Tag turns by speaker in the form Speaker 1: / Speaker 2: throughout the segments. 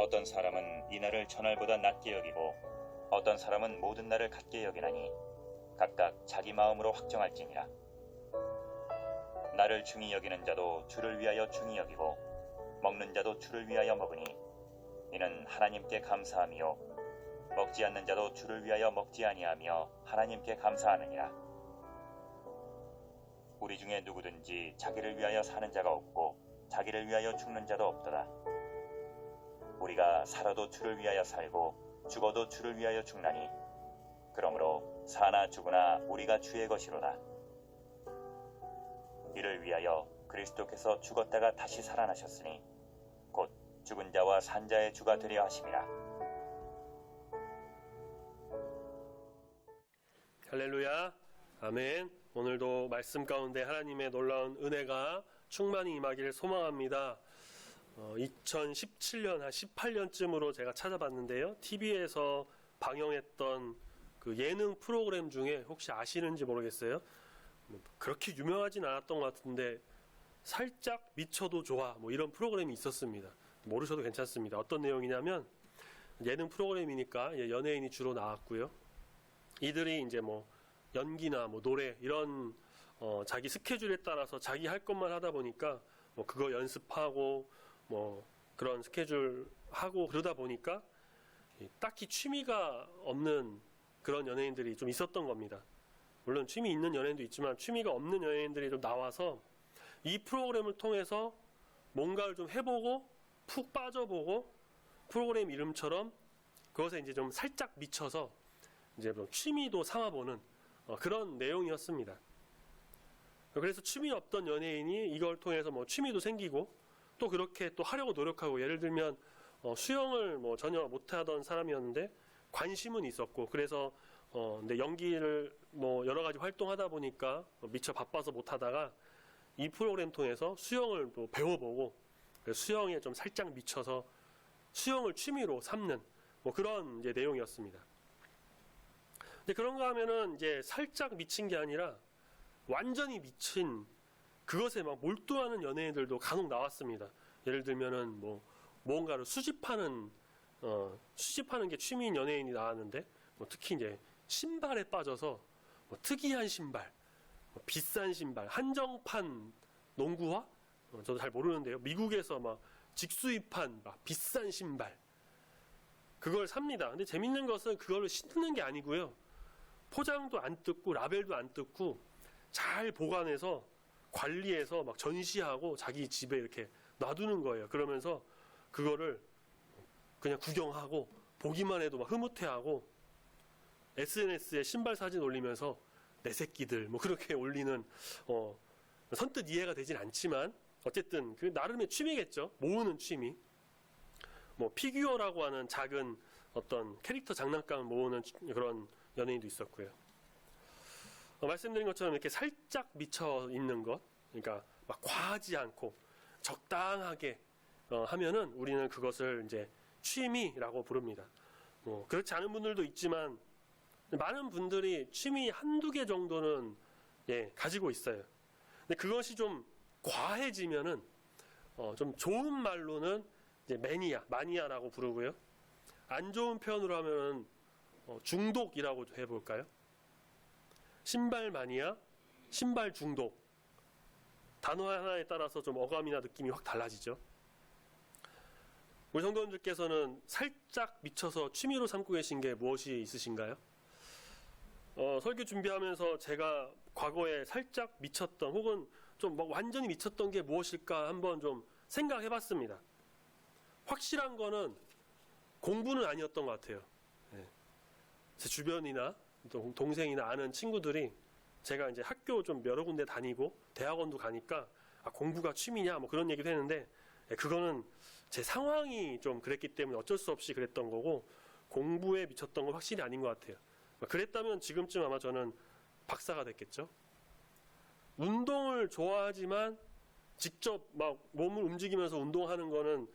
Speaker 1: 어떤 사람은 이 날을 전날보다 낮게 여기고 어떤 사람은 모든 날을 같게 여기나니 각각 자기 마음으로 확정할지니라. 나를 중히 여기는 자도 주를 위하여 중히 여기고 먹는 자도 주를 위하여 먹으니 이는 하나님께 감사함이요 먹지 않는 자도 주를 위하여 먹지 아니하며 하나님께 감사하느니라. 우리 중에 누구든지 자기를 위하여 사는 자가 없고 자기를 위하여 죽는 자도 없도다. 우리가 살아도 주를 위하여 살고 죽어도 주를 위하여 죽나니 그러므로 사나 죽으나 우리가 주의 것이로다. 이를 위하여 그리스도께서 죽었다가 다시 살아나셨으니 곧 죽은 자와 산 자의 주가 되려 하심이라.
Speaker 2: 할렐루야, 아멘. 오늘도 말씀 가운데 하나님의 놀라운 은혜가 충만히 임하기를 소망합니다. 2017년 한 18년쯤으로 제가 찾아봤는데요, TV에서 방영했던 그 예능 프로그램 중에 혹시 아시는지 모르겠어요. 그렇게 유명하진 않았던 것 같은데 살짝 미쳐도 좋아 뭐 이런 프로그램이 있었습니다. 모르셔도 괜찮습니다. 어떤 내용이냐면 예능 프로그램이니까 연예인이 주로 나왔고요. 이들이 이제 뭐 연기나 뭐 노래 이런 자기 스케줄에 따라서 자기 할 것만 하다 보니까 뭐 그거 연습하고 뭐 그런 스케줄 하고 그러다 보니까 딱히 취미가 없는 그런 연예인들이 좀 있었던 겁니다. 물론 취미 있는 연예인도 있지만 취미가 없는 연예인들이 좀 나와서 이 프로그램을 통해서 뭔가를 좀 해보고 푹 빠져보고 프로그램 이름처럼 그것에 이제 좀 살짝 미쳐서 이제 뭐 취미도 삼아보는 그런 내용이었습니다. 그래서 취미 없던 연예인이 이걸 통해서 뭐 취미도 생기고 또 그렇게 또 하려고 노력하고, 예를 들면 수영을 뭐 전혀 못하던 사람이었는데 관심은 있었고, 그래서 근데 연기를 뭐 여러 가지 활동하다 보니까 미처 바빠서 못하다가 이 프로그램 통해서 수영을 또 배워보고 수영에 좀 살짝 미쳐서 수영을 취미로 삼는 뭐 그런 이제 내용이었습니다. 근데 그런가 하면은 이제 살짝 미친 게 아니라 완전히 미친 그것에 막 몰두하는 연예인들도 간혹 나왔습니다. 예를 들면은 뭐 뭔가를 수집하는 게 취미인 연예인이 나왔는데 뭐 특히 이제 신발에 빠져서 뭐 특이한 신발, 뭐 비싼 신발, 한정판 농구화? 저도 잘 모르는데요. 미국에서 막 직수입한 막 비싼 신발 그걸 삽니다. 근데 재밌는 것은 그걸로 신는 게 아니고요. 포장도 안 뜯고 라벨도 안 뜯고 잘 보관해서 관리해서 막 전시하고 자기 집에 이렇게 놔두는 거예요. 그러면서 그거를 그냥 구경하고 보기만 해도 막 흐뭇해하고 SNS에 신발 사진 올리면서 내 새끼들 뭐 그렇게 올리는 선뜻 이해가 되진 않지만 어쨌든 그 나름의 취미겠죠. 모으는 취미. 뭐 피규어라고 하는 작은 어떤 캐릭터 장난감을 모으는 그런 연예인도 있었고요. 말씀드린 것처럼 이렇게 살짝 미쳐 있는 것, 그러니까 막 과하지 않고 적당하게 하면은 우리는 그것을 이제 취미라고 부릅니다. 뭐 그렇지 않은 분들도 있지만 많은 분들이 취미 한두 개 정도는 가지고 있어요. 근데 그것이 좀 과해지면은 좀 좋은 말로는 이제 마니아라고 부르고요. 안 좋은 표현으로 하면은 중독이라고 해볼까요? 신발 마니아, 신발 중독. 단어 하나에 따라서 좀 어감이나 느낌이 확 달라지죠. 우리 성도님들께서는 살짝 미쳐서 취미로 삼고 계신 게 무엇이 있으신가요? 설교 준비하면서 제가 과거에 살짝 미쳤던 혹은 좀 막 완전히 미쳤던 게 무엇일까 한번 좀 생각해 봤습니다. 확실한 거는 공부는 아니었던 것 같아요. 제 주변이나 동생이나 아는 친구들이 제가 이제 학교 좀 여러 군데 다니고 대학원도 가니까 공부가 취미냐 뭐 그런 얘기도 했는데 그거는 제 상황이 좀 그랬기 때문에 어쩔 수 없이 그랬던 거고 공부에 미쳤던 건 확실히 아닌 것 같아요. 그랬다면 지금쯤 아마 저는 박사가 됐겠죠. 운동을 좋아하지만 직접 막 몸을 움직이면서 운동하는 거는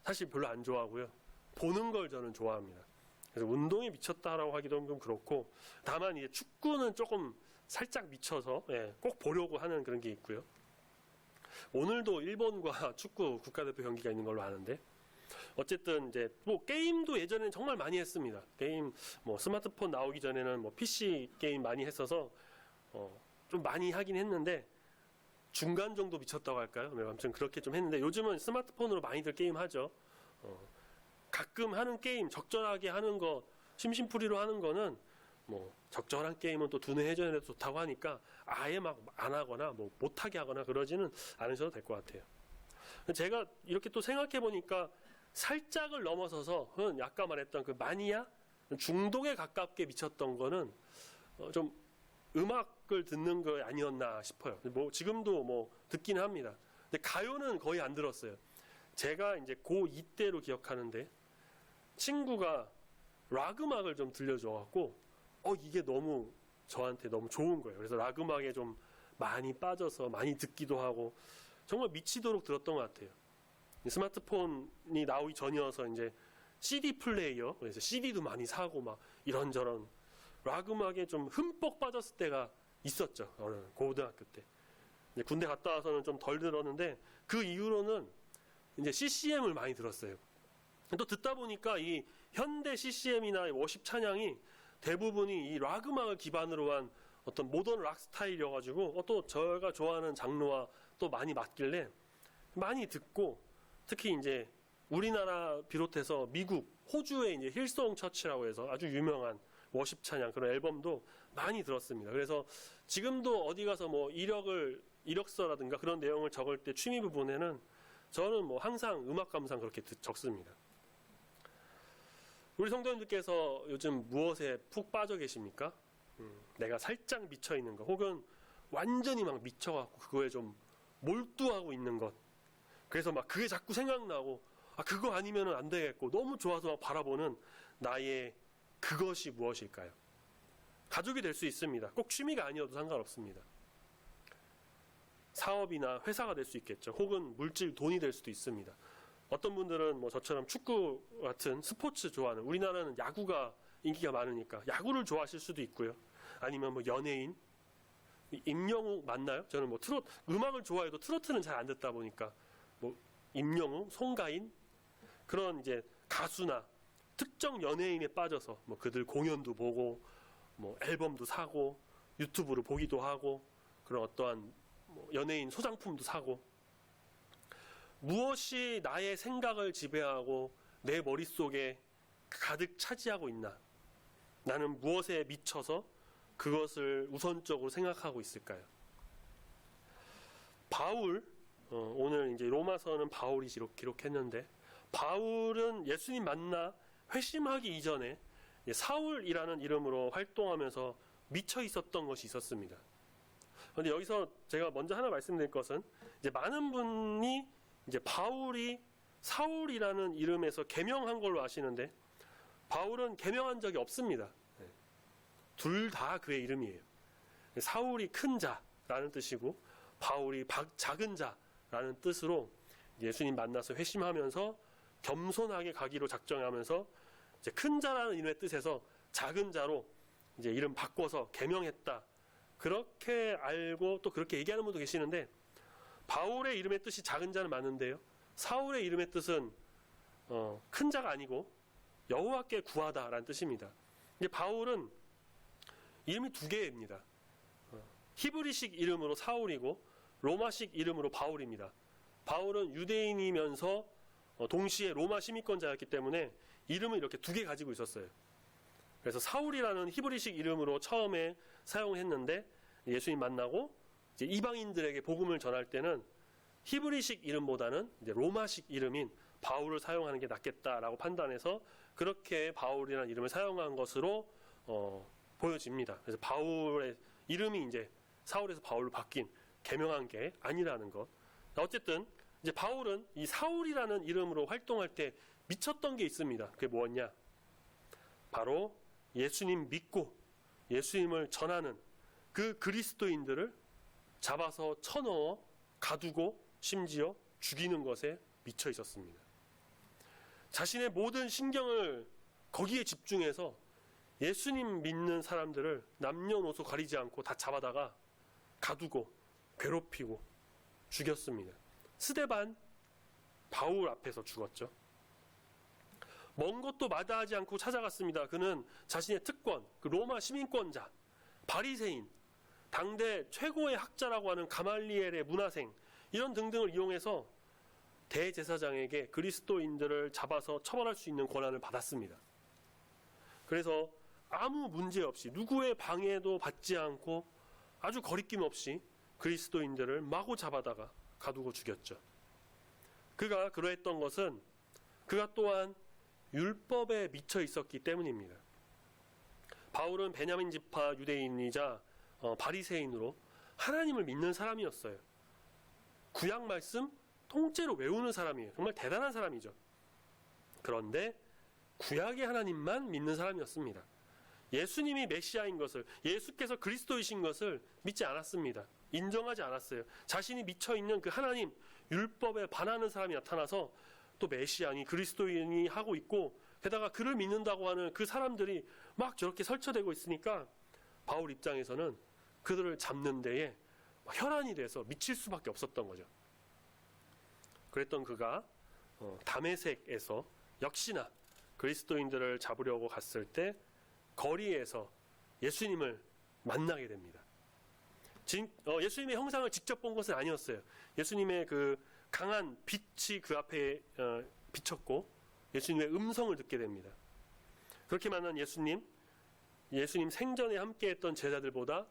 Speaker 2: 사실 별로 안 좋아하고요. 보는 걸 저는 좋아합니다. 그래서 운동에 미쳤다라고 하기도 좀 그렇고, 다만 이제 축구는 조금 살짝 미쳐서 꼭 보려고 하는 그런 게 있고요. 오늘도 일본과 축구 국가대표 경기가 있는 걸로 아는데, 어쨌든 이제 뭐 게임도 예전에는 정말 많이 했습니다. 게임 뭐 스마트폰 나오기 전에는 뭐 PC 게임 많이 했어서 좀 많이 하긴 했는데 중간 정도 미쳤다고 할까요? 네, 아무튼 그렇게 좀 했는데 요즘은 스마트폰으로 많이들 게임 하죠. 가끔 하는 게임 적절하게 하는 거 심심풀이로 하는 거는 뭐 적절한 게임은 또 두뇌 회전에도 좋다고 하니까 아예 막 안 하거나 뭐 못하게 하거나 그러지는 않으셔도 될 것 같아요. 제가 이렇게 또 생각해 보니까 살짝을 넘어서서 아까 말했던 그 마니아 중독에 가깝게 미쳤던 거는 좀 음악을 듣는 거 아니었나 싶어요. 뭐 지금도 뭐 듣긴 합니다. 근데 가요는 거의 안 들었어요. 제가 이제 고2 때로 기억하는데 친구가 락 음악을 좀 들려줘갖고 이게 너무 저한테 너무 좋은 거예요. 그래서 락 음악에 좀 많이 빠져서 많이 듣기도 하고 정말 미치도록 들었던 것 같아요. 스마트폰이 나오기 전이어서 이제 CD 플레이어, 그래서 CD도 많이 사고 막 이런저런 락 음악에 좀 흠뻑 빠졌을 때가 있었죠. 고등학교 때. 이제 군대 갔다 와서는 좀 덜 들었는데 그 이후로는 이제 CCM을 많이 들었어요. 또 듣다 보니까 이 현대 CCM이나 워십 찬양이 대부분이 이 락 음악을 기반으로 한 어떤 모던 락 스타일이어가지고 또 제가 좋아하는 장르와 또 많이 맞길래 많이 듣고 특히 이제 우리나라 비롯해서 미국, 호주의 이제 힐송 처치라고 해서 아주 유명한 워십 찬양 그런 앨범도 많이 들었습니다. 그래서 지금도 어디 가서 뭐 이력서라든가 그런 내용을 적을 때 취미 부분에는 저는 뭐 항상 음악 감상 그렇게 적습니다. 우리 성도님들께서 요즘 무엇에 푹 빠져 계십니까? 내가 살짝 미쳐 있는 것, 혹은 완전히 막 미쳐갖고 그거에 좀 몰두하고 있는 것. 그래서 막 그게 자꾸 생각나고, 그거 아니면 안 되겠고, 너무 좋아서 막 바라보는 나의 그것이 무엇일까요? 가족이 될 수 있습니다. 꼭 취미가 아니어도 상관없습니다. 사업이나 회사가 될 수 있겠죠. 혹은 물질, 돈이 될 수도 있습니다. 어떤 분들은 뭐 저처럼 축구 같은 스포츠 좋아하는, 우리나라는 야구가 인기가 많으니까 야구를 좋아하실 수도 있고요. 아니면 뭐 연예인, 임영웅 맞나요? 저는 뭐 음악을 좋아해도 트로트는 잘 안 듣다 보니까 뭐 임영웅, 송가인 그런 이제 가수나 특정 연예인에 빠져서 뭐 그들 공연도 보고 뭐 앨범도 사고 유튜브를 보기도 하고 그런 어떠한 뭐 연예인 소장품도 사고 무엇이 나의 생각을 지배하고 내 머릿속에 가득 차지하고 있나? 나는 무엇에 미쳐서 그것을 우선적으로 생각하고 있을까요? 바울, 오늘 이제 로마서는 바울이 기록했는데 바울은 예수님 만나 회심하기 이전에 사울이라는 이름으로 활동하면서 미쳐 있었던 것이 있었습니다. 그런데 여기서 제가 먼저 하나 말씀드릴 것은 이제 많은 분이 이제 바울이 사울이라는 이름에서 개명한 걸로 아시는데 바울은 개명한 적이 없습니다. 둘 다 그의 이름이에요. 사울이 큰 자라는 뜻이고 바울이 작은 자라는 뜻으로 예수님 만나서 회심하면서 겸손하게 가기로 작정하면서 이제 큰 자라는 이름의 뜻에서 작은 자로 이제 이름 바꿔서 개명했다. 그렇게 알고 또 그렇게 얘기하는 분도 계시는데 바울의 이름의 뜻이 작은 자는 맞는데요. 사울의 이름의 뜻은 큰 자가 아니고 여호와께 구하다라는 뜻입니다. 근데 바울은 이름이 두 개입니다. 히브리식 이름으로 사울이고 로마식 이름으로 바울입니다. 바울은 유대인이면서 동시에 로마 시민권자였기 때문에 이름을 이렇게 두 개 가지고 있었어요. 그래서 사울이라는 히브리식 이름으로 처음에 사용했는데 예수님 만나고 이제 이방인들에게 복음을 전할 때는 히브리식 이름보다는 이제 로마식 이름인 바울을 사용하는 게 낫겠다라고 판단해서 그렇게 바울이라는 이름을 사용한 것으로 보여집니다. 그래서 바울의 이름이 이제 사울에서 바울로 바뀐 개명한 게 아니라는 것. 어쨌든 이제 바울은 이 사울이라는 이름으로 활동할 때 미쳤던 게 있습니다. 그게 뭐였냐? 바로 예수님 믿고 예수님을 전하는 그 그리스도인들을 잡아서 쳐넣어 가두고 심지어 죽이는 것에 미쳐 있었습니다. 자신의 모든 신경을 거기에 집중해서 예수님 믿는 사람들을 남녀노소 가리지 않고 다 잡아다가 가두고 괴롭히고 죽였습니다. 스데반 바울 앞에서 죽었죠. 먼 것도 마다하지 않고 찾아갔습니다. 그는 자신의 특권, 그 로마 시민권자, 바리새인, 당대 최고의 학자라고 하는 가말리엘의 문화생, 이런 등등을 이용해서 대제사장에게 그리스도인들을 잡아서 처벌할 수 있는 권한을 받았습니다. 그래서 아무 문제 없이 누구의 방해도 받지 않고 아주 거리낌 없이 그리스도인들을 마구 잡아다가 가두고 죽였죠. 그가 그러했던 것은 그가 또한 율법에 미쳐 있었기 때문입니다. 바울은 베냐민 지파 유대인이자 바리새인으로 하나님을 믿는 사람이었어요. 구약 말씀 통째로 외우는 사람이에요. 정말 대단한 사람이죠. 그런데 구약의 하나님만 믿는 사람이었습니다. 예수님이 메시아인 것을, 예수께서 그리스도이신 것을 믿지 않았습니다. 인정하지 않았어요. 자신이 미쳐있는 그 하나님, 율법에 반하는 사람이 나타나서 또 메시아니 그리스도인이 하고 있고, 게다가 그를 믿는다고 하는 그 사람들이 막 저렇게 설쳐되고 있으니까 바울 입장에서는 그들을 잡는 데에 혈안이 돼서 미칠 수밖에 없었던 거죠. 그랬던 그가 다메섹에서 역시나 그리스도인들을 잡으려고 갔을 때 거리에서 예수님을 만나게 됩니다. 예수님의 형상을 직접 본 것은 아니었어요. 예수님의 그 강한 빛이 그 앞에 비쳤고 예수님의 음성을 듣게 됩니다. 그렇게 만난 예수님 생전에 함께했던 제자들보다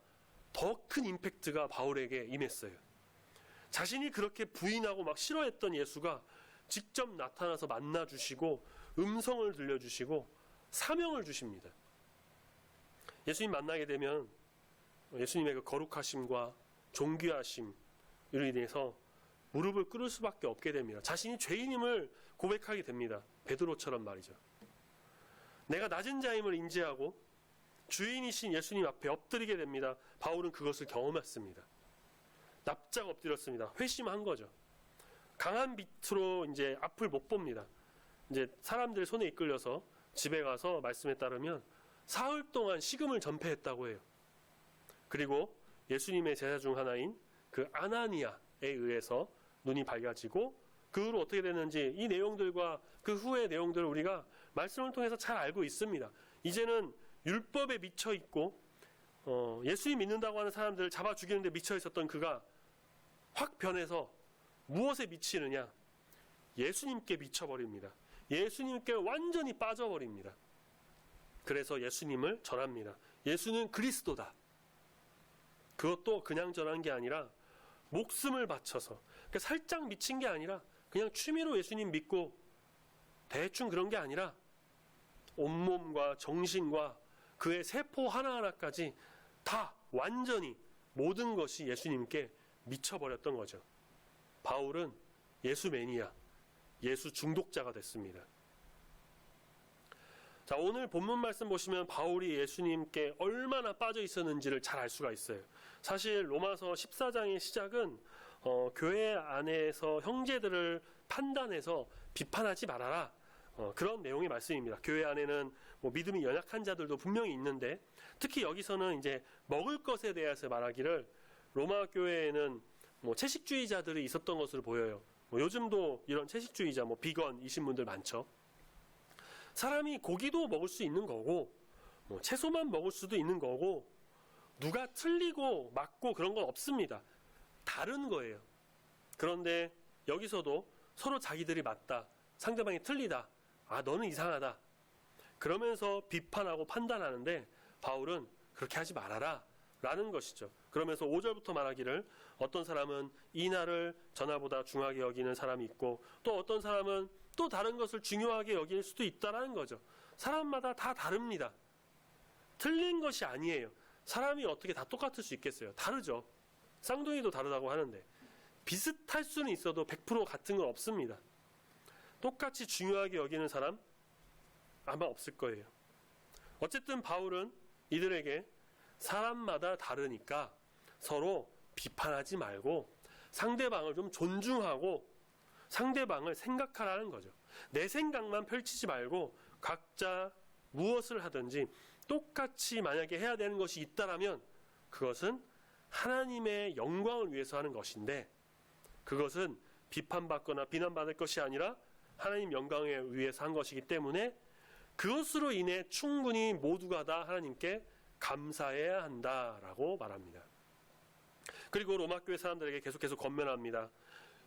Speaker 2: 더 큰 임팩트가 바울에게 임했어요. 자신이 그렇게 부인하고 막 싫어했던 예수가 직접 나타나서 만나주시고 음성을 들려주시고 사명을 주십니다. 예수님 만나게 되면 예수님의 그 거룩하심과 존귀하심으로 인해서 무릎을 꿇을 수밖에 없게 됩니다. 자신이 죄인임을 고백하게 됩니다. 베드로처럼 말이죠. 내가 낮은 자임을 인지하고 주인이신 예수님 앞에 엎드리게 됩니다. 바울은 그것을 경험했습니다. 납작 엎드렸습니다. 회심한 거죠. 강한 빛으로 이제 앞을 못 봅니다. 이제 사람들 손에 이끌려서 집에 가서 말씀에 따르면 사흘 동안 식음을 전폐했다고 해요. 그리고 예수님의 제자 중 하나인 그 아나니아에 의해서 눈이 밝아지고 그 후로 어떻게 됐는지 이 내용들과 그 후의 내용들을 우리가 말씀을 통해서 잘 알고 있습니다. 이제는 율법에 미쳐 있고 예수님 믿는다고 하는 사람들을 잡아 죽이는데 미쳐 있었던 그가 확 변해서 무엇에 미치느냐? 예수님께 미쳐버립니다. 예수님께 완전히 빠져버립니다. 그래서 예수님을 전합니다. 예수는 그리스도다. 그것도 그냥 전한 게 아니라 목숨을 바쳐서, 그러니까 살짝 미친 게 아니라 그냥 취미로 예수님 믿고 대충 그런 게 아니라 온몸과 정신과 그의 세포 하나하나까지 다 완전히 모든 것이 예수님께 미쳐버렸던 거죠. 바울은 예수 매니아, 예수 중독자가 됐습니다. 자, 오늘 본문 말씀 보시면 바울이 예수님께 얼마나 빠져 있었는지를 잘 알 수가 있어요. 사실 로마서 14장의 시작은 교회 안에서 형제들을 판단해서 비판하지 말아라, 그런 내용의 말씀입니다. 교회 안에는 뭐 믿음이 연약한 자들도 분명히 있는데, 특히 여기서는 이제 먹을 것에 대해서 말하기를 로마 교회에는 뭐 채식주의자들이 있었던 것으로 보여요. 뭐 요즘도 이런 채식주의자, 뭐 비건이신 분들 많죠. 사람이 고기도 먹을 수 있는 거고, 뭐 채소만 먹을 수도 있는 거고, 누가 틀리고 맞고 그런 건 없습니다. 다른 거예요. 그런데 여기서도 서로 자기들이 맞다, 상대방이 틀리다, 아 너는 이상하다, 그러면서 비판하고 판단하는데 바울은 그렇게 하지 말아라 라는 것이죠. 그러면서 5절부터 말하기를 어떤 사람은 이 날을 전하보다 중하게 여기는 사람이 있고, 또 어떤 사람은 또 다른 것을 중요하게 여길 수도 있다라는 거죠. 사람마다 다 다릅니다. 틀린 것이 아니에요. 사람이 어떻게 다 똑같을 수 있겠어요? 다르죠. 쌍둥이도 다르다고 하는데 비슷할 수는 있어도 100% 같은 건 없습니다. 똑같이 중요하게 여기는 사람 아마 없을 거예요. 어쨌든 바울은 이들에게 사람마다 다르니까 서로 비판하지 말고 상대방을 좀 존중하고 상대방을 생각하라는 거죠. 내 생각만 펼치지 말고 각자 무엇을 하든지 똑같이 만약에 해야 되는 것이 있다라면 그것은 하나님의 영광을 위해서 하는 것인데, 그것은 비판받거나 비난받을 것이 아니라 하나님 영광을 위해서 한 것이기 때문에 그것으로 인해 충분히 모두가 다 하나님께 감사해야 한다라고 말합니다. 그리고 로마 교회 사람들에게 계속해서 권면합니다.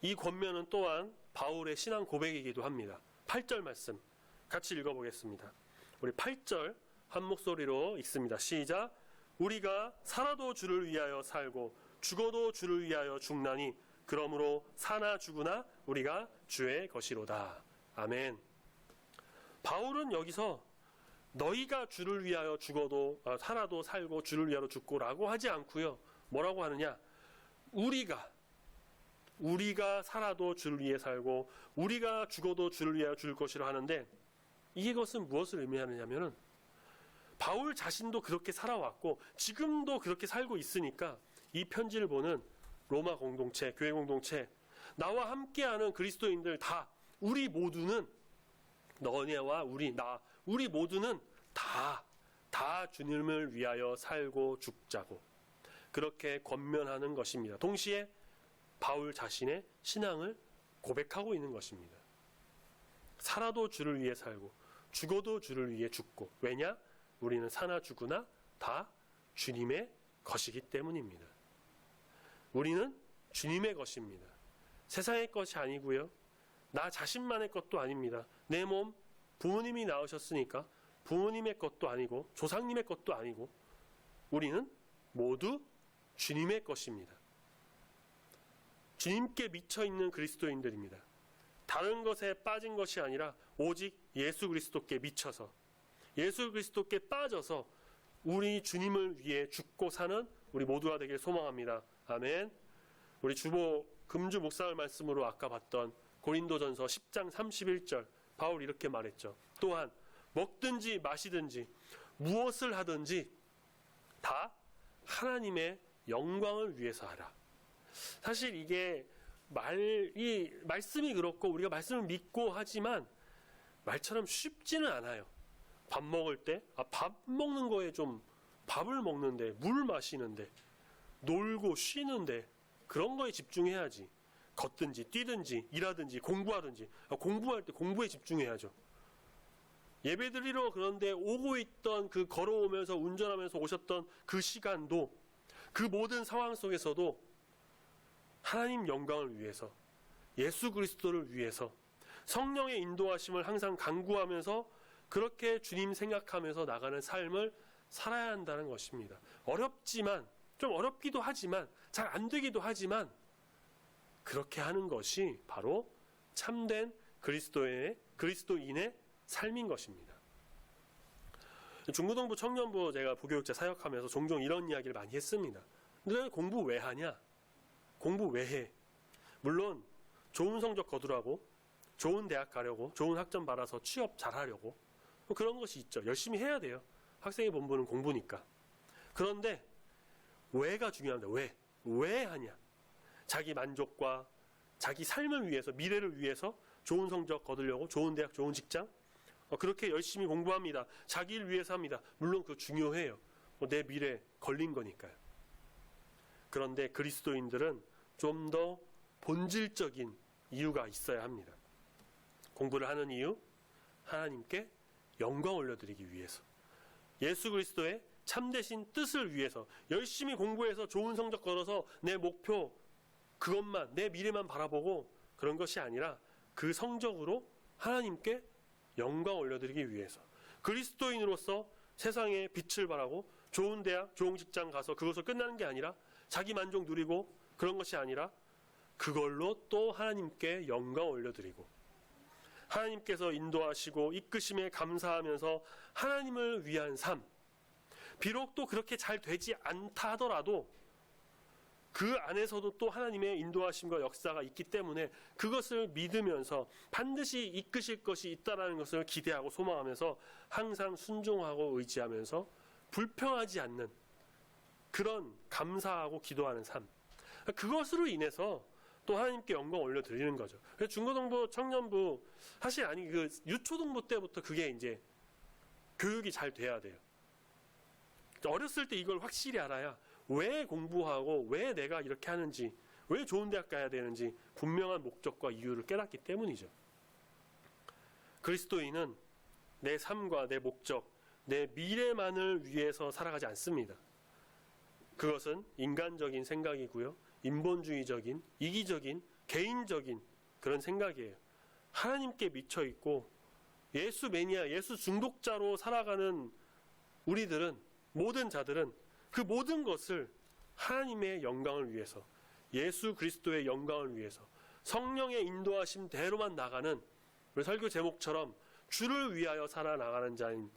Speaker 2: 이 권면은 또한 바울의 신앙 고백이기도 합니다. 8절 말씀 같이 읽어보겠습니다. 우리 8절 한 목소리로 읽습니다. 시작. 우리가 살아도 주를 위하여 살고 죽어도 주를 위하여 죽나니 그러므로 사나 죽으나 우리가 주의 것이로다. 아멘. 바울은 여기서 너희가 주를 위하여 죽어도 살아도 살고 주를 위하여 죽고라고 하지 않고요. 뭐라고 하느냐? 우리가 살아도 주를 위해 살고 우리가 죽어도 주를 위하여 죽을 것이라 하는데 이것은 무엇을 의미하느냐면은 바울 자신도 그렇게 살아왔고 지금도 그렇게 살고 있으니까 이 편지를 보는 로마 공동체, 교회 공동체, 나와 함께하는 그리스도인들 다 우리 모두는 너네와 우리 모두는 다 주님을 위하여 살고 죽자고 그렇게 권면하는 것입니다. 동시에 바울 자신의 신앙을 고백하고 있는 것입니다. 살아도 주를 위해 살고 죽어도 주를 위해 죽고 왜냐? 우리는 사나 죽으나 다 주님의 것이기 때문입니다. 우리는 주님의 것입니다. 세상의 것이 아니고요. 나 자신만의 것도 아닙니다. 내 몸 부모님이 낳으셨으니까 부모님의 것도 아니고 조상님의 것도 아니고 우리는 모두 주님의 것입니다. 주님께 미쳐있는 그리스도인들입니다. 다른 것에 빠진 것이 아니라 오직 예수 그리스도께 미쳐서 예수 그리스도께 빠져서 우리 주님을 위해 죽고 사는 우리 모두가 되길 소망합니다. 아멘. 우리 주보 금주 묵상을 말씀으로 아까 봤던 고린도전서 10장 31절 바울 이렇게 말했죠. 또한 먹든지 마시든지 무엇을 하든지 다 하나님의 영광을 위해서 하라. 사실 이게 말씀이 그렇고 우리가 말씀을 믿고 하지만 말처럼 쉽지는 않아요. 밥 먹을 때 밥 먹는 거에 좀 밥을 먹는데 물 마시는데 놀고 쉬는데 그런 거에 집중해야지. 걷든지 뛰든지 일하든지 공부하든지 공부할 때 공부에 집중해야죠. 예배드리러 그런데 오고 있던 그 걸어오면서 운전하면서 오셨던 그 시간도 그 모든 상황 속에서도 하나님 영광을 위해서 예수 그리스도를 위해서 성령의 인도하심을 항상 간구하면서 그렇게 주님 생각하면서 나가는 삶을 살아야 한다는 것입니다. 어렵지만 좀 어렵기도 하지만 잘 안 되기도 하지만 그렇게 하는 것이 바로 참된 그리스도인의 삶인 것입니다. 중고등부 청년부 제가 부교육자 사역하면서 종종 이런 이야기를 많이 했습니다. 너네 공부 왜 하냐? 공부 왜 해? 물론 좋은 성적 거두라고 좋은 대학 가려고 좋은 학점 받아서 취업 잘하려고 그런 것이 있죠. 열심히 해야 돼요. 학생의 본분은 공부니까. 그런데 왜가 중요합니다. 왜 하냐? 자기 만족과 자기 삶을 위해서 미래를 위해서 좋은 성적 거두려고 좋은 대학 좋은 직장 그렇게 열심히 공부합니다. 자기를 위해서 합니다. 물론 그거 중요해요. 내 미래 걸린 거니까요. 그런데 그리스도인들은 좀 더 본질적인 이유가 있어야 합니다. 공부를 하는 이유 하나님께 영광 올려드리기 위해서 예수 그리스도의 참되신 뜻을 위해서 열심히 공부해서 좋은 성적 걸어서 내 목표 그것만 내 미래만 바라보고 그런 것이 아니라 그 성적으로 하나님께 영광 올려드리기 위해서 그리스도인으로서 세상에 빛을 발하고 좋은 대학 좋은 직장 가서 그것으로 끝나는 게 아니라 자기 만족 누리고 그런 것이 아니라 그걸로 또 하나님께 영광 올려드리고 하나님께서 인도하시고 이끄심에 감사하면서 하나님을 위한 삶 비록 또 그렇게 잘 되지 않다 하더라도 그 안에서도 또 하나님의 인도하심과 역사가 있기 때문에 그것을 믿으면서 반드시 이끄실 것이 있다는 것을 기대하고 소망하면서 항상 순종하고 의지하면서 불평하지 않는 그런 감사하고 기도하는 삶 그것으로 인해서 또 하나님께 영광 올려드리는 거죠. 그래서 중고등부, 청년부 사실 그 유초등부 때부터 그게 이제 교육이 잘 돼야 돼요. 어렸을 때 이걸 확실히 알아야 왜 공부하고 왜 내가 이렇게 하는지 왜 좋은 대학 가야 되는지 분명한 목적과 이유를 깨닫기 때문이죠. 그리스도인은 내 삶과 내 목적, 내 미래만을 위해서 살아가지 않습니다. 그것은 인간적인 생각이고요. 인본주의적인, 이기적인, 개인적인 그런 생각이에요. 하나님께 미쳐 있고 예수 매니아, 예수 중독자로 살아가는 우리들은, 모든 자들은 그 모든 것을 하나님의 영광을 위해서, 예수 그리스도의 영광을 위해서 성령의 인도하심 대로만 나가는, 우리 설교 제목처럼 주를 위하여 살아나가는 자인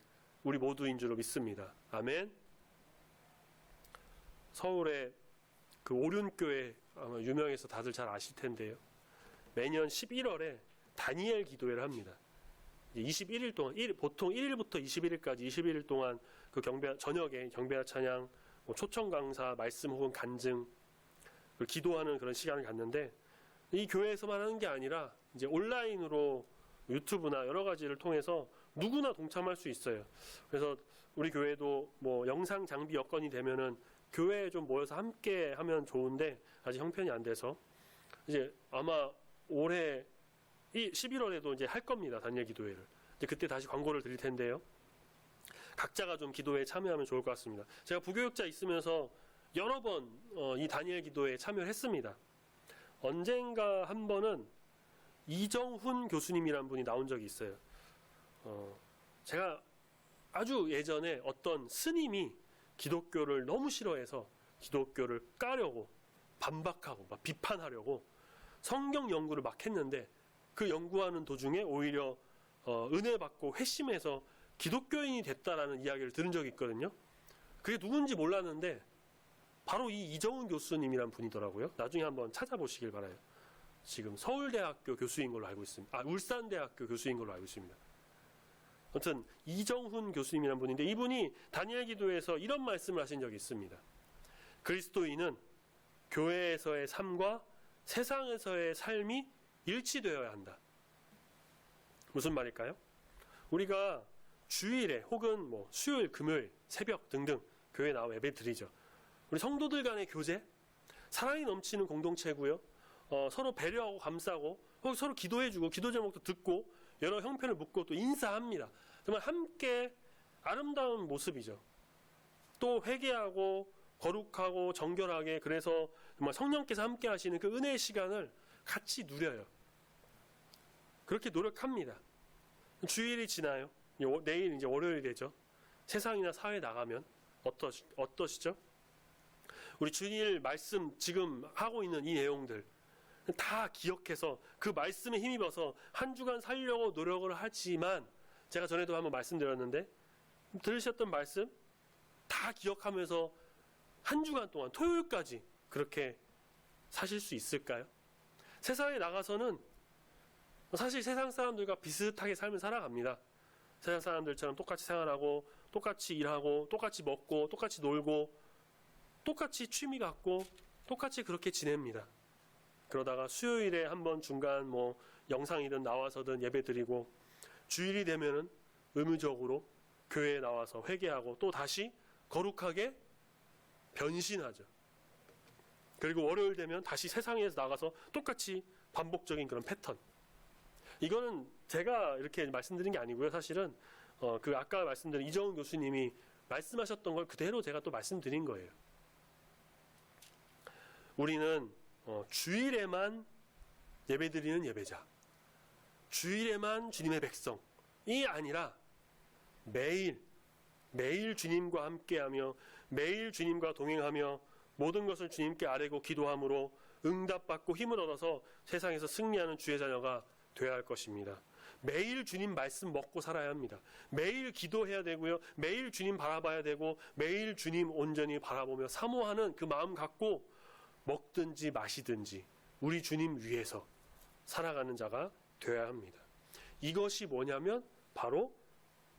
Speaker 2: 우리 모두인 줄로 믿습니다. 아멘. 서울의 그 오륜교회 아마 유명해서 다들 잘 아실 텐데요. 매년 11월에 다니엘 기도회를 합니다. 21일 동안, 보통 1일부터 21일까지 21일 동안 그 저녁에 경배와 찬양, 초청 강사, 말씀 혹은 간증, 기도하는 그런 시간을 갖는데, 이 교회에서만 하는 게 아니라 이제 온라인으로 유튜브나 여러 가지를 통해서 누구나 동참할 수 있어요. 그래서 우리 교회도 뭐 영상 장비 여건이 되면은 교회에 좀 모여서 함께 하면 좋은데 아직 형편이 안 돼서 이제 아마 올해 11월에도 이제 할 겁니다. 다니엘 기도회를. 이제 그때 다시 광고를 드릴 텐데요. 각자가 좀 기도회에 참여하면 좋을 것 같습니다. 제가 부교육자 있으면서 여러 번 이 다니엘 기도회에 참여를 했습니다. 언젠가 한 번은 이정훈 교수님이란 분이 나온 적이 있어요. 제가 아주 예전에 어떤 스님이 기독교를 너무 싫어해서 기독교를 까려고 반박하고 막 비판하려고 성경 연구를 막 했는데, 그 연구하는 도중에 오히려 은혜 받고 회심해서 기독교인이 됐다라는 이야기를 들은 적이 있거든요. 그게 누군지 몰랐는데 바로 이 이정훈 교수님이란 분이더라고요. 나중에 한번 찾아보시길 바라요. 지금 서울대학교 교수인 걸로 알고 있습니다. 울산대학교 교수인 걸로 알고 있습니다. 아무튼 이정훈 교수님이란 분인데, 이분이 다니엘 기도에서 이런 말씀을 하신 적이 있습니다. 그리스도인은 교회에서의 삶과 세상에서의 삶이 일치되어야 한다. 무슨 말일까요? 우리가 주일에 혹은 뭐 수요일, 금요일, 새벽 등등 교회에 나와 예배 드리죠. 우리 성도들 간의 교제, 사랑이 넘치는 공동체고요. 서로 배려하고 감싸고 서로 기도해주고 기도 제목도 듣고 여러 형편을 묻고 또 인사합니다. 정말 함께 아름다운 모습이죠. 또 회개하고 거룩하고 정결하게, 그래서 정말 성령께서 함께 하시는 그 은혜의 시간을 같이 누려요. 그렇게 노력합니다. 주일이 지나요. 내일 이제 월요일이 되죠. 세상이나 사회에 나가면 어떠시죠? 우리 주일 말씀 지금 하고 있는 이 내용들 다 기억해서 그 말씀에 힘입어서 한 주간 살려고 노력을 하지만, 제가 전에도 한번 말씀드렸는데 들으셨던 말씀 다 기억하면서 한 주간 동안 토요일까지 그렇게 사실 수 있을까요? 세상에 나가서는 사실 세상 사람들과 비슷하게 삶을 살아갑니다. 세상 사람들처럼 똑같이 생활하고 똑같이 일하고 똑같이 먹고 똑같이 놀고 똑같이 취미 갖고 똑같이 그렇게 지냅니다. 그러다가 수요일에 한번 중간 뭐 영상이든 나와서든 예배 드리고, 주일이 되면은 의무적으로 교회에 나와서 회개하고 또 다시 거룩하게 변신하죠. 그리고 월요일 되면 다시 세상에서 나가서 똑같이 반복적인 그런 패턴. 이거는 제가 이렇게 말씀드린 게 아니고요. 사실은 그 아까 말씀드린 이정훈 교수님이 말씀하셨던 걸 그대로 제가 또 말씀드린 거예요. 우리는 주일에만 예배드리는 예배자, 주일에만 주님의 백성이 아니라 매일 주님과 함께하며 매일 주님과 동행하며 모든 것을 주님께 아뢰고 기도함으로 응답받고 힘을 얻어서 세상에서 승리하는 주의 자녀가 되어야 할 것입니다. 매일 주님 말씀 먹고 살아야 합니다. 매일 기도해야 되고요. 매일 주님 바라봐야 되고 매일 주님 온전히 바라보며 사모하는 그 마음 갖고 먹든지 마시든지 우리 주님 위해서 살아가는 자가 되어야 합니다. 이것이 뭐냐면 바로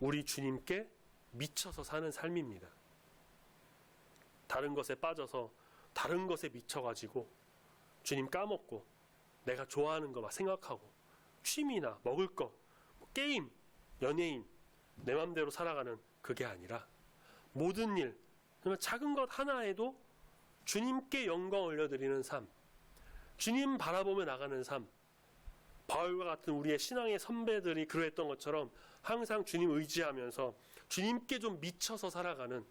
Speaker 2: 우리 주님께 미쳐서 사는 삶입니다. 다른 것에 빠져서 다른 것에 미쳐가지고 주님 까먹고 내가 좋아하는 거 막 생각하고 취미나 먹을 거, 게임, 연예인 내 맘대로 살아가는 그게 아니라 모든 일, 작은 것 하나에도 주님께 영광 올려드리는 삶, 주님 바라보며 나가는 삶, 바울과 같은 우리의 신앙의 선배들이 그러했던 것처럼 항상 주님 의지하면서 주님께 좀 미쳐서 살아가는,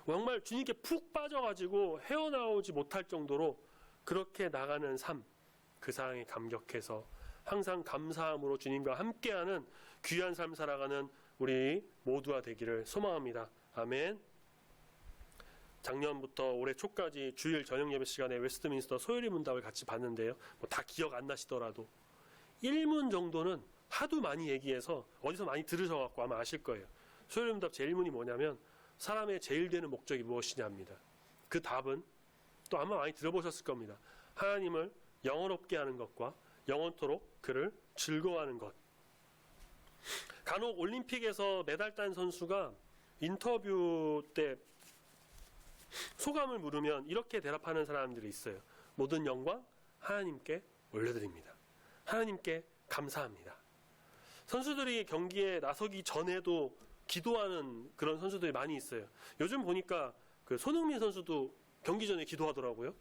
Speaker 2: 정말 주님께 푹 빠져가지고 헤어나오지 못할 정도로 그렇게 나가는 삶, 그 사랑에 감격해서 항상 감사함으로 주님과 함께하는 귀한 삶 살아가는 우리 모두가 되기를 소망합니다. 아멘. 작년부터 올해 초까지 주일 저녁 예배 시간에 웨스트민스터 소요리 문답을 같이 봤는데요. 뭐 다 기억 안 나시더라도 1문 정도는 하도 많이 얘기해서 어디서 많이 들으셔갖고 아마 아실 거예요. 소요리 문답 제1문이 뭐냐면 사람의 제일 되는 목적이 무엇이냐입니다. 그 답은 또 아마 많이 들어보셨을 겁니다. 하나님을 영원롭게 하는 것과 영원토록 그를 즐거워하는 것. 간혹 올림픽에서 메달 딴 선수가 인터뷰 때 소감을 물으면 이렇게 대답하는 사람들이 있어요. 모든 영광 하나님께 올려드립니다. 하나님께 감사합니다. 선수들이 경기에 나서기 전에도 기도하는 그런 선수들이 많이 있어요. 요즘 보니까 그 손흥민 선수도 경기 전에 기도하더라고요.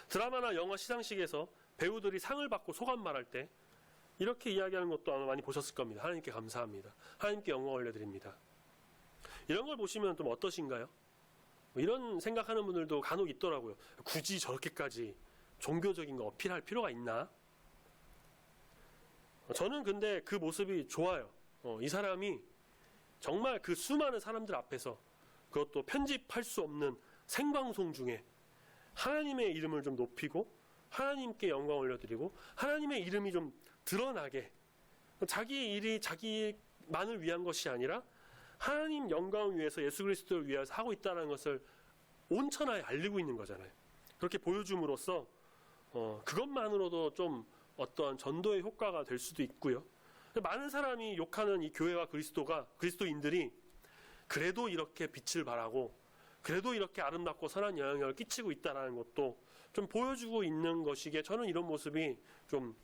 Speaker 2: 드라마나 영화 시상식에서 배우들이 상을 받고 소감 말할 때 이렇게 이야기하는 것도 아마 많이 보셨을 겁니다. 하나님께 감사합니다. 하나님께 영광 올려드립니다. 이런 걸 보시면 좀 어떠신가요? 이런 생각하는 분들도 간혹 있더라고요. 굳이 저렇게까지 종교적인 거 어필할 필요가 있나? 저는 근데 그 모습이 좋아요. 이 사람이 정말 그 수많은 사람들 앞에서, 그것도 편집할 수 없는 생방송 중에 하나님의 이름을 좀 높이고 하나님께 영광 올려드리고 하나님의 이름이 좀 드러나게, 자기 일이 자기만을 위한 것이 아니라 하나님 영광을 위해서 예수 그리스도를 위해서 하고 있다는 것을 온 천하에 알리고 있는 거잖아요. 그렇게 보여줌으로써 그것만으로도 좀 어떤 전도의 효과가 될 수도 있고요. 많은 사람이 욕하는 이 교회와 그리스도인들이 그래도 이렇게 빛을 발하고 그래도 이렇게 아름답고 선한 영향력을 끼치고 있다는 것도 좀 보여주고 있는 것이기에 저는 이런 모습이 좀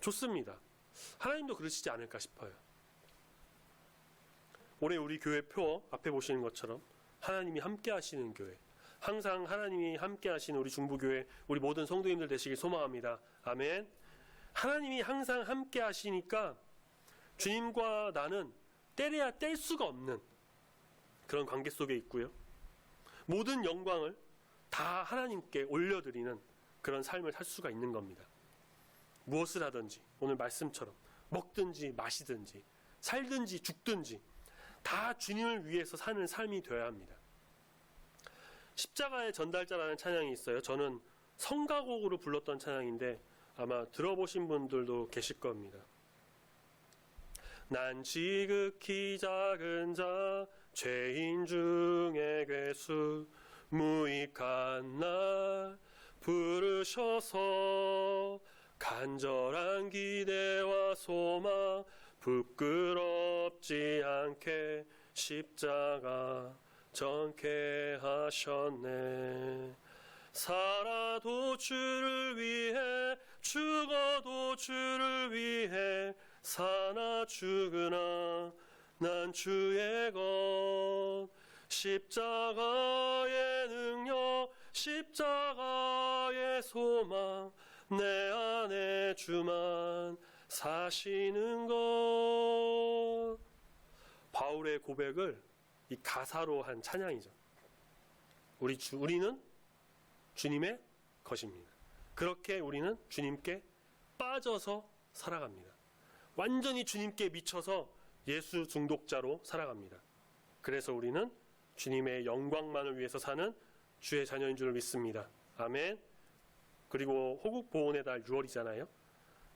Speaker 2: 좋습니다. 하나님도 그러시지 않을까 싶어요. 올해 우리 교회 표 앞에 보시는 것처럼 하나님이 함께 하시는 교회, 항상 하나님이 함께 하시는 우리 중부교회, 우리 모든 성도님들 되시길 소망합니다. 아멘. 하나님이 항상 함께 하시니까 주님과 나는 떼려야 뗄 수가 없는 그런 관계 속에 있고요. 모든 영광을 다 하나님께 올려드리는 그런 삶을 살 수가 있는 겁니다. 무엇을 하든지 오늘 말씀처럼 먹든지 마시든지 살든지 죽든지 다 주님을 위해서 사는 삶이 되어야 합니다. 십자가의 전달자라는 찬양이 있어요. 저는 성가곡으로 불렀던 찬양인데 아마 들어보신 분들도 계실 겁니다. 난 지극히 작은 자 죄인 중에 괴수 무익한 날 부르셔서 간절한 기대와 소망 부끄럽지 않게 십자가 전케 하셨네. 살아도 주를 위해 죽어도 주를 위해 사나 죽으나 난 주의 것. 십자가의 능력 십자가의 소망 내 안에 주만 사시는 것. 바울의 고백을 이 가사로 한 찬양이죠. 우리는 주님의 것입니다. 그렇게 우리는 주님께 빠져서 살아갑니다. 완전히 주님께 미쳐서 예수 중독자로 살아갑니다. 그래서 우리는 주님의 영광만을 위해서 사는 주의 자녀인 줄 믿습니다. 아멘. 그리고 호국 보훈의 달 6월이잖아요.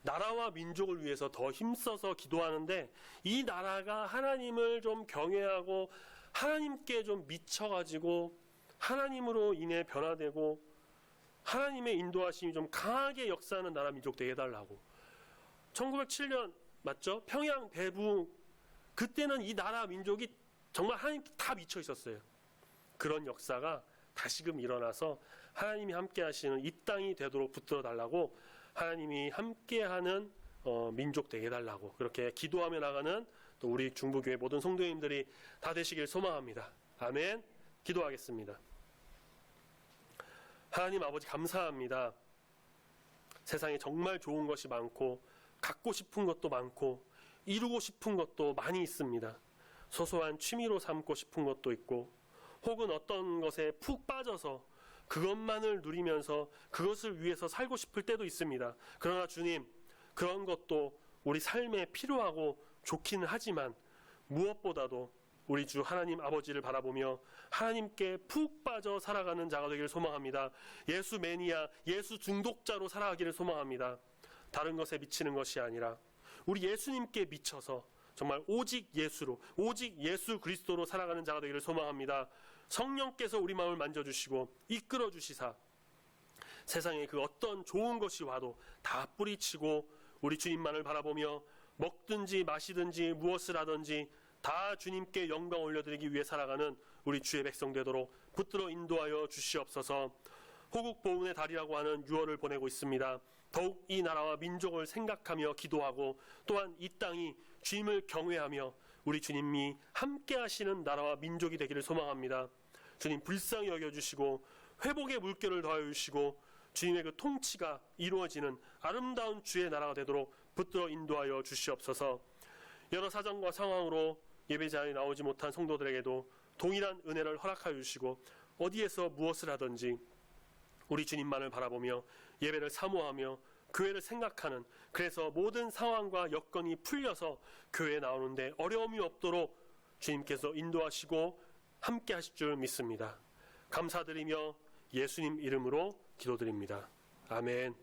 Speaker 2: 나라와 민족을 위해서 더 힘써서 기도하는데 이 나라가 하나님을 좀 경외하고 하나님께 좀 미쳐가지고 하나님으로 인해 변화되고 하나님의 인도하심이 좀 강하게 역사하는 나라 민족 되게 해달라고. 1907년 맞죠? 평양 대부 그때는 이 나라 민족이 정말 하나님께 다 미쳐 있었어요. 그런 역사가 다시금 일어나서 하나님이 함께 하시는 이 땅이 되도록 붙들어 달라고 하나님이 함께하는 민족 되게 해달라고 그렇게 기도하며 나가는 또 우리 중부교회 모든 성도님들이 다 되시길 소망합니다. 아멘. 기도하겠습니다. 하나님 아버지 감사합니다. 세상에 정말 좋은 것이 많고 갖고 싶은 것도 많고 이루고 싶은 것도 많이 있습니다. 소소한 취미로 삼고 싶은 것도 있고 혹은 어떤 것에 푹 빠져서 그것만을 누리면서 그것을 위해서 살고 싶을 때도 있습니다. 그러나 주님, 그런 것도 우리 삶에 필요하고 좋기는 하지만 무엇보다도 우리 주 하나님 아버지를 바라보며 하나님께 푹 빠져 살아가는 자가 되기를 소망합니다. 예수 매니아, 예수 중독자로 살아가기를 소망합니다. 다른 것에 미치는 것이 아니라 우리 예수님께 미쳐서 정말 오직 예수로, 오직 예수 그리스도로 살아가는 자가 되기를 소망합니다. 성령께서 우리 마음을 만져주시고 이끌어 주시사 세상에 그 어떤 좋은 것이 와도 다 뿌리치고 우리 주님만을 바라보며 먹든지 마시든지 무엇을 하든지 다 주님께 영광 올려드리기 위해 살아가는 우리 주의 백성 되도록 붙들어 인도하여 주시옵소서. 호국 보훈의 달이라고 하는 6월을 보내고 있습니다. 더욱 이 나라와 민족을 생각하며 기도하고 또한 이 땅이 주님을 경외하며 우리 주님이 함께 하시는 나라와 민족이 되기를 소망합니다. 주님 불쌍히 여겨주시고 회복의 물결을 더하여 주시고 주님의 그 통치가 이루어지는 아름다운 주의 나라가 되도록 붙들어 인도하여 주시옵소서. 여러 사정과 상황으로 예배자에 나오지 못한 성도들에게도 동일한 은혜를 허락하여 주시고 어디에서 무엇을 하든지 우리 주님만을 바라보며 예배를 사모하며 교회를 생각하는, 그래서 모든 상황과 여건이 풀려서 교회에 나오는데 어려움이 없도록 주님께서 인도하시고 함께 하실 줄 믿습니다. 감사드리며 예수님 이름으로 기도드립니다. 아멘.